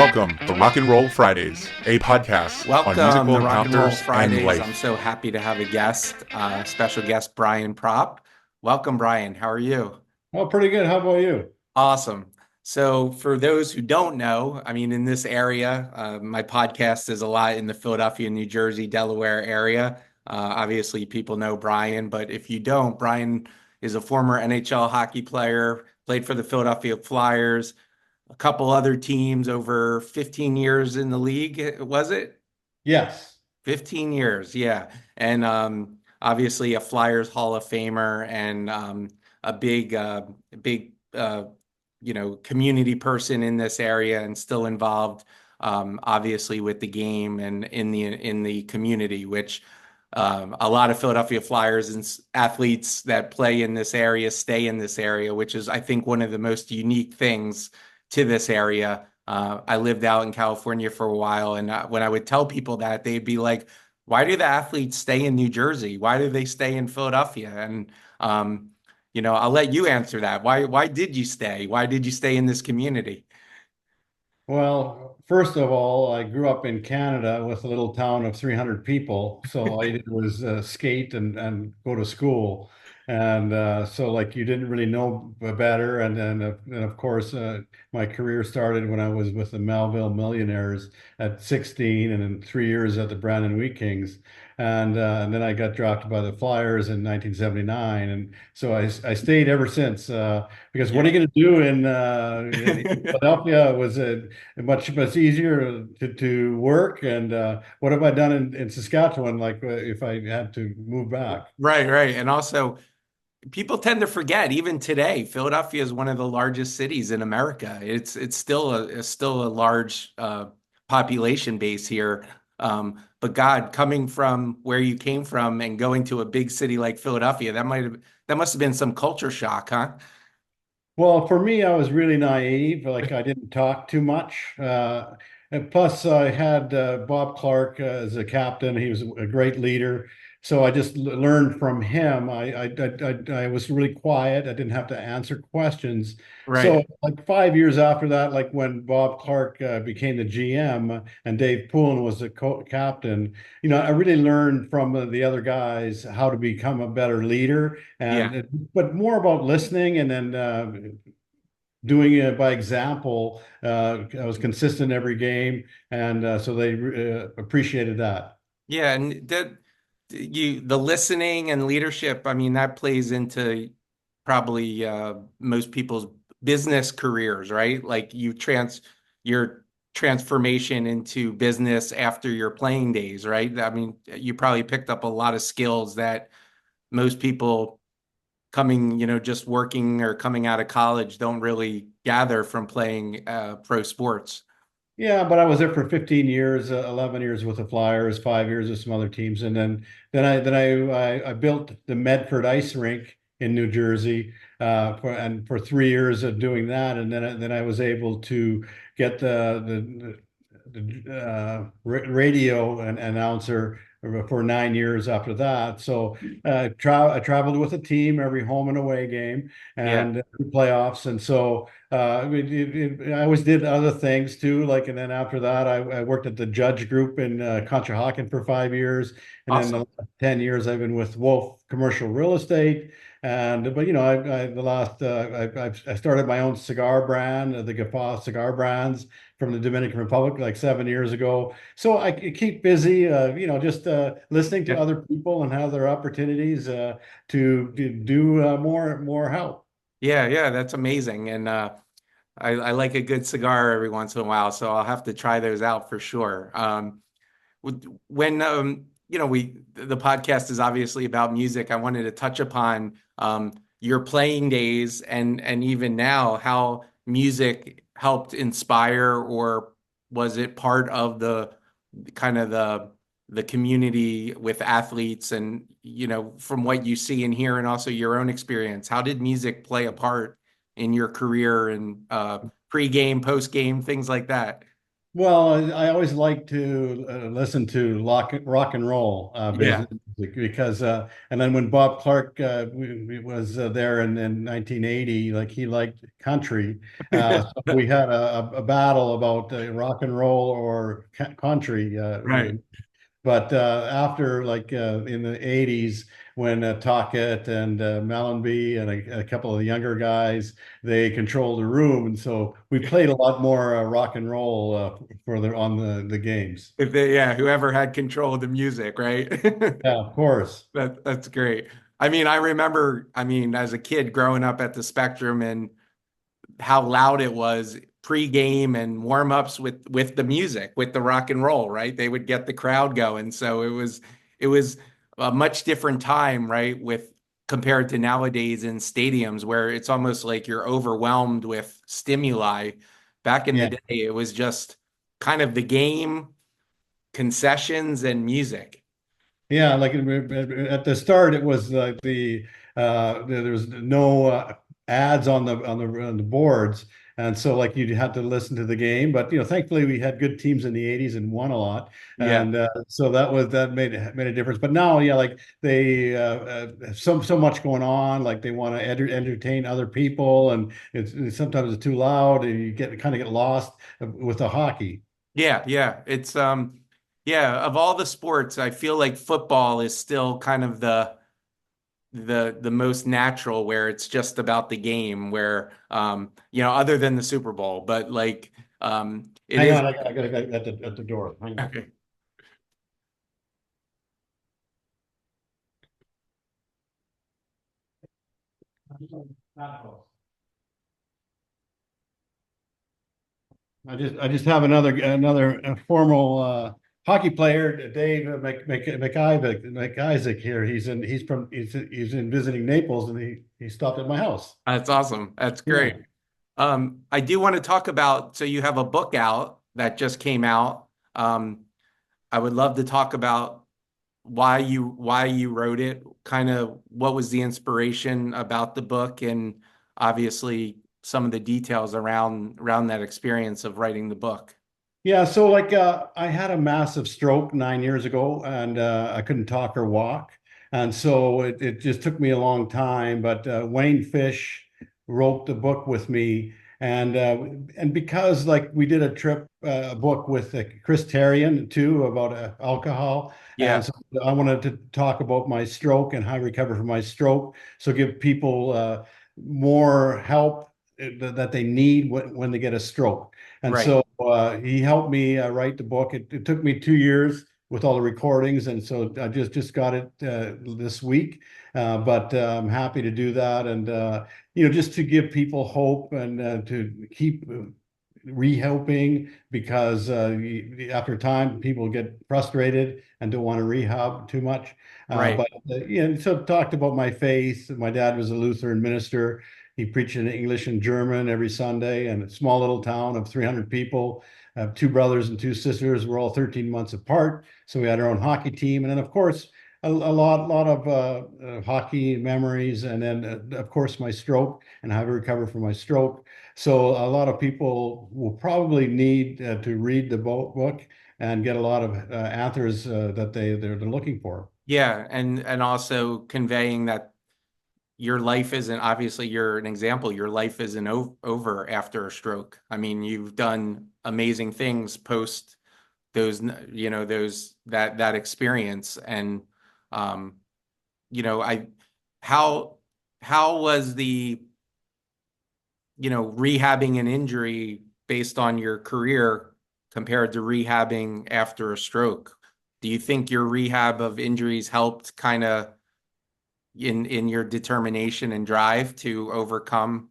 Welcome to Rock and Roll Fridays, a podcast on Welcome musical to Rock and Roll encounters and Fridays. I'm life. so happy to have a guest, special guest Brian Propp. Welcome, Brian. How are you? Oh, pretty good. How about you? Awesome. So, for those who don't know, I mean, in this area, my podcast is a lot in the Philadelphia, New Jersey, Delaware area. Obviously, people know Brian, but if you don't, Brian is a former NHL hockey player, played for the Philadelphia Flyers, a couple other teams over 15 years in the league, was it? Yes. 15 years, yeah. And obviously a Flyers Hall of Famer and a big community person in this area and still involved obviously with the game and in the community, which a lot of Philadelphia Flyers and athletes that play in this area stay in this area, which is I think one of the most unique things to this area. I lived out in California for a while, and when I would tell people that, they'd be like, "Why do the athletes stay in New Jersey? Why do they stay in Philadelphia?" And I'll let you answer that. Why did you stay? Why did you stay in this community? Well, first of all, I grew up in Canada with a little town of 300 people. So all I did was skate and go to school. And so, like, you didn't really know better. And of course, my career started when I was with the Melville Millionaires at 16 and then 3 years at the Brandon Wheat Kings. And then I got drafted by the Flyers in 1979. And so I stayed ever since. Because what are Yeah. you going to do in Philadelphia was much easier to work. And what have I done in Saskatchewan? Like if I had to move back. Right, right. And also, people tend to forget, even today, Philadelphia is one of the largest cities in America. It's still a large population base here. But God, coming from where you came from and going to a big city like Philadelphia, that must have been some culture shock, huh? Well, for me, I was really naive. Like I didn't talk too much. And plus, I had Bob Clark as a captain. He was a great leader. So I just learned from him. I was really quiet. I didn't have to answer questions. So Right. like 5 years after that, like when Bob Clark became the GM and Dave Poulin was the captain, I really learned from the other guys how to become a better leader Yeah. but more about listening and then doing it by example. I was consistent every game, and so they appreciated that. Yeah. And the listening and leadership, I mean, that plays into probably most people's business careers, right? Like your transformation into business after your playing days, right? I mean, you probably picked up a lot of skills that most people coming, just working or coming out of college don't really gather from playing pro sports. Yeah, but I was there for 15 years, 11 years with the Flyers, 5 years with some other teams, and then I built the Medford Ice Rink in New Jersey, for 3 years of doing that, and then I was able to get the radio announcer for 9 years after that. So I traveled with a team every home and away game Yeah. and playoffs, and so. I always did other things too, like, and then after that, I worked at the Judge Group in Conshohocken for 5 years, and then the Awesome. last 10 years I've been with Wolf Commercial Real Estate, and but the last I started my own cigar brand, the Gaffa cigar brands from the Dominican Republic like 7 years ago. So I keep busy, just listening to Yeah. other people and how their opportunities to do more help. Yeah, yeah, that's amazing. And I like a good cigar every once in a while, so I'll have to try those out for sure. When we the podcast is obviously about music, I wanted to touch upon your playing days and even now how music helped inspire, or was it part of the kind of the community with athletes, and from what you see and hear and also your own experience, how did music play a part in your career and pre-game, post-game, things like that? Well, I always like to listen to rock and roll Yeah. because and then when Bob Clark was there in 1980, like he liked country, so we had a battle about rock and roll or country. Right. But after like in the 80s, when Talkett and Mellenby and a couple of the younger guys, they controlled the room, and so we played a lot more rock and roll for the on the games. If they, yeah, whoever had control of the music, right? Yeah, of course. That's great. I mean, I remember, I mean, as a kid growing up at the Spectrum and how loud it was pre-game and warm-ups with the music, with the rock and roll, right? They would get the crowd going. So it was a much different time, right? With compared to nowadays in stadiums where it's almost like you're overwhelmed with stimuli. Back in the Yeah. day, it was just kind of the game, concessions, and music. Yeah, like at the start, it was like there was no ads on the boards, and so like you had to listen to the game. But thankfully we had good teams in the '80s and won a lot, Yeah. and so that made a difference. But now, yeah, like they so much going on, like they want to entertain other people, and sometimes it's too loud, and you kind of get lost with the hockey. Yeah, yeah. It's yeah, of all the sports, I feel like football is still kind of the most natural where it's just about the game where other than the Super Bowl, but like it Hang is on, I got at the door. Hang on. okay. I just have another formal hockey player, Dave McIsaac here. He's in visiting Naples, and he stopped at my house. That's awesome. That's Yeah. great. I do want to talk about, so you have a book out that just came out. I would love to talk about why you wrote it, kind of what was the inspiration about the book, and obviously some of the details around that experience of writing the book. Yeah, so like I had a massive stroke 9 years ago, and I couldn't talk or walk, and so it just took me a long time. But Wayne Fish wrote the book with me, and because like we did a book with Chris Terrian too about alcohol, Yeah, and so I wanted to talk about my stroke and how I recover from my stroke, so give people more help that they need when they get a stroke. And right. so he helped me write the book. It took me 2 years with all the recordings, and so I just got it this week. But I'm happy to do that, and just to give people hope and to keep rehelping because after time people get frustrated and don't want to rehab too much. Right. But so talked about my faith. My dad was a Lutheran minister. He preached in English and German every Sunday in a small little town of 300 people. I have two brothers and two sisters. We're all 13 months apart. So we had our own hockey team. And then, of course, a lot of hockey memories. And then, of course, my stroke and how to recover from my stroke. So a lot of people will probably need to read the book and get a lot of answers that they're looking for. Yeah, and also conveying that your life isn't, obviously you're an example, your life isn't over after a stroke. I mean, you've done amazing things post those, that experience. And um, I how was the rehabbing an injury based on your career compared to rehabbing after a stroke? Do you think your rehab of injuries helped kind of in your determination and drive to overcome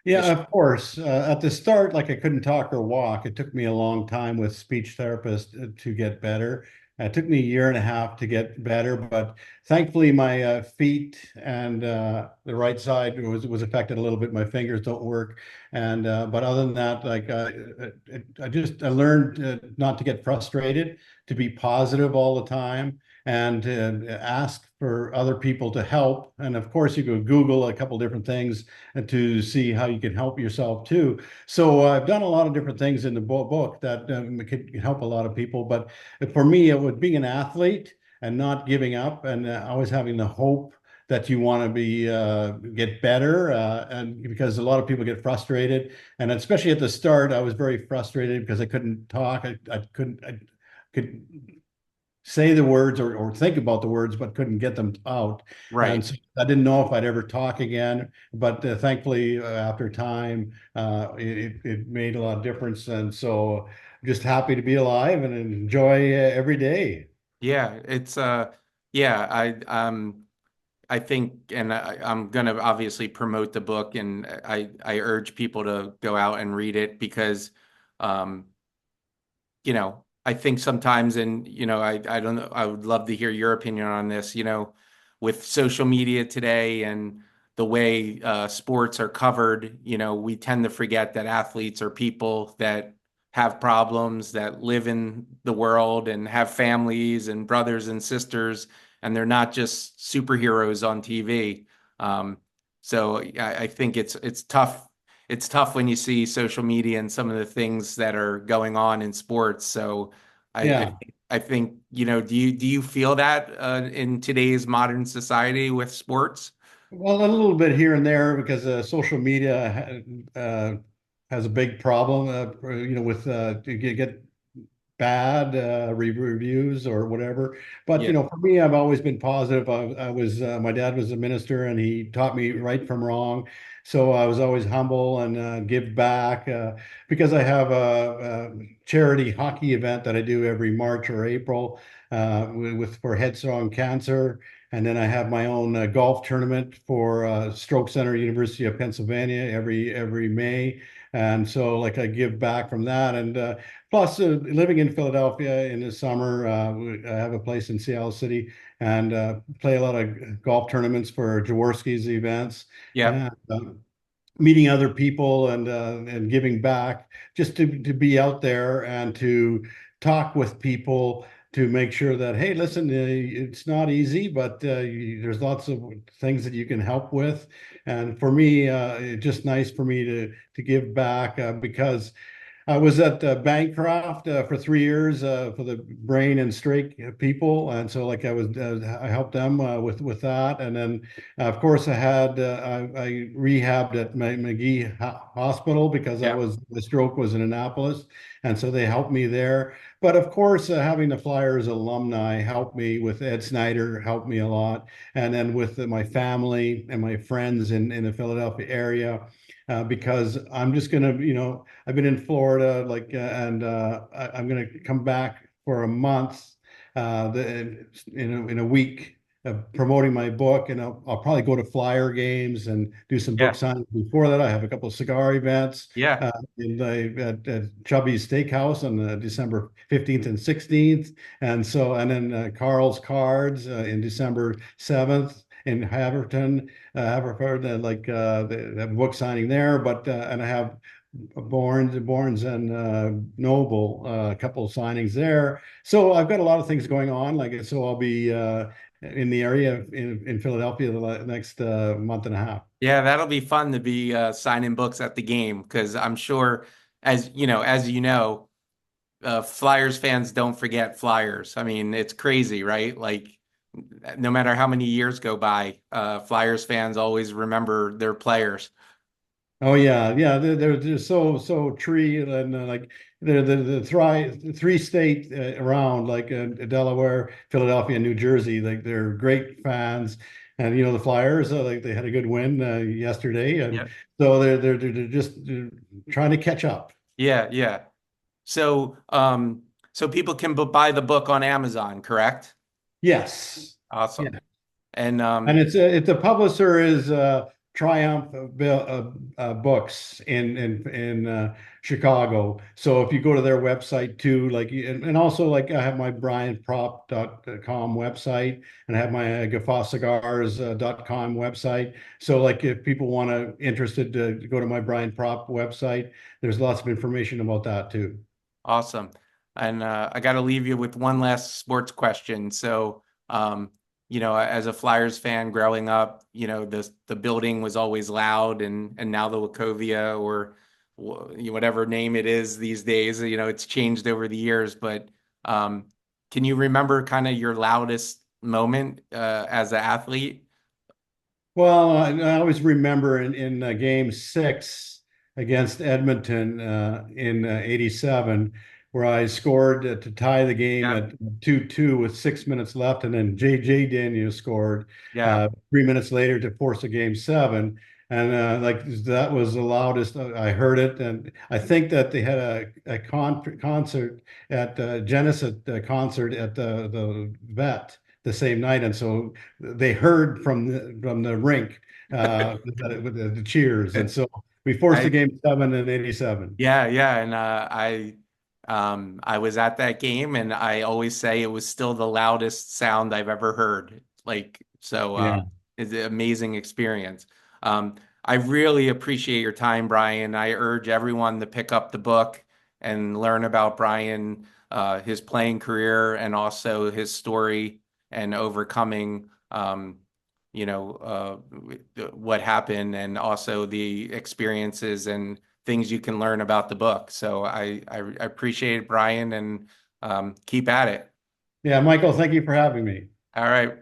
the Yeah, of course. At the start, like I couldn't talk or walk. It took me a long time with speech therapist to get better. It took me a year and a half to get better, but thankfully my feet and the right side was affected a little bit. My fingers don't work, and but other than that, like I learned not to get frustrated, to be positive all the time, and to ask for other people to help. And of course, you could Google a couple different things and to see how you can help yourself too. So I've done a lot of different things in the book that could help a lot of people. But for me, it would be an athlete and not giving up, and always having the hope that you want to be get better, and because a lot of people get frustrated, and especially at the start, I was very frustrated because I couldn't talk. I could say the words or think about the words, but couldn't get them out. And Right. so I didn't know if I'd ever talk again. But thankfully, after time, it made a lot of difference. And so I'm just happy to be alive and enjoy every day. Yeah, it's yeah, I think, and I'm going to obviously promote the book, and I urge people to go out and read it because, um, I think sometimes, and I don't know, I would love to hear your opinion on this. With social media today and the way sports are covered, we tend to forget that athletes are people that have problems, that live in the world and have families and brothers and sisters, and they're not just superheroes on TV. Um, so I think it's tough. It's tough when you see social media and some of the things that are going on in sports. So I I, Yeah. I think, do you feel that in today's modern society with sports? Well, a little bit here and there because social media has a big problem, with you get bad reviews or whatever. But Yeah. for me, I've always been positive. I was my dad was a minister, and he taught me right from wrong. So I was always humble and give back because I have a charity hockey event that I do every March or April for Headstrong Cancer. And then I have my own golf tournament for Stroke Center, University of Pennsylvania, every May. And so, like, I give back from that, and plus, living in Philadelphia in the summer, I have a place in Seattle City and play a lot of golf tournaments for Jaworski's events, Yeah. and meeting other people and giving back, just to be out there and to talk with people to make sure that, hey, listen, it's not easy, but there's lots of things that you can help with. And for me, it's just nice for me to give back because I was at Bancroft for 3 years for the brain and strake people, and so like I helped them with that, and then of course I rehabbed at McGee Hospital because Yeah. the stroke was in Annapolis, and so they helped me there. But of course, having the Flyers alumni helped me with Ed Snyder helped me a lot, and then with my family and my friends in the Philadelphia area. Because I'm just gonna, I've been in Florida, like, and I'm going to come back for a month, in a week, promoting my book, and I'll probably go to Flyer games and do some book Yeah. signings. Before that, I have a couple of cigar events Yeah. at Chubby's Steakhouse on December 15th and 16th, and then Carl's Cards in December 7th in Haverford, they have a book signing there, but and I have Barnes and Noble, a couple of signings there. So I've got a lot of things going on. So I'll be in the area in Philadelphia the next month and a half. Yeah, that'll be fun to be signing books at the game because I'm sure, Flyers fans don't forget Flyers. I mean, it's crazy, right? Like, no matter how many years go by, Flyers fans always remember their players. Oh yeah, yeah. They're so tree, and like the three state around, like Delaware, Philadelphia, and New Jersey. Like they're great fans, and the Flyers. Like they had a good win yesterday, and Yeah. so they're just trying to catch up. Yeah, yeah. So people can buy the book on Amazon, correct? Yes. Awesome. And And it's the publisher is Triumph Books in Chicago. So if you go to their website too, like and also like I have my brianpropp.com website and I have my gaffacigars.com website. So like if people want to interested to go to my Brian Propp website, there's lots of information about that too. awesome. And I got to leave you with one last sports question. So, as a Flyers fan growing up, the building was always loud, and now the Wachovia, or whatever name it is these days, it's changed over the years. But Can you remember kind of your loudest moment as an athlete? Well, I always remember in game 6 against Edmonton in '87, where I scored to tie the game Yeah, at 2-2 with 6 minutes left, and then J.J. Daniels scored yeah. 3 minutes later to force a game 7. And like that was the loudest I heard it. And I think that they had a concert at Genesis concert at the vet the same night, and so they heard from the rink with the cheers, and so we forced the I game 7 in '87. Yeah, yeah, and I was at that game, and I always say it was still the loudest sound I've ever heard. Like so, Yeah, it's an amazing experience. I really appreciate your time, Brian. I urge everyone to pick up the book and learn about Brian, his playing career, and also his story and overcoming, what happened, and also the experiences and things you can learn about the book. So I appreciate it, Brian, and keep at it. yeah, Michael, thank you for having me. All right.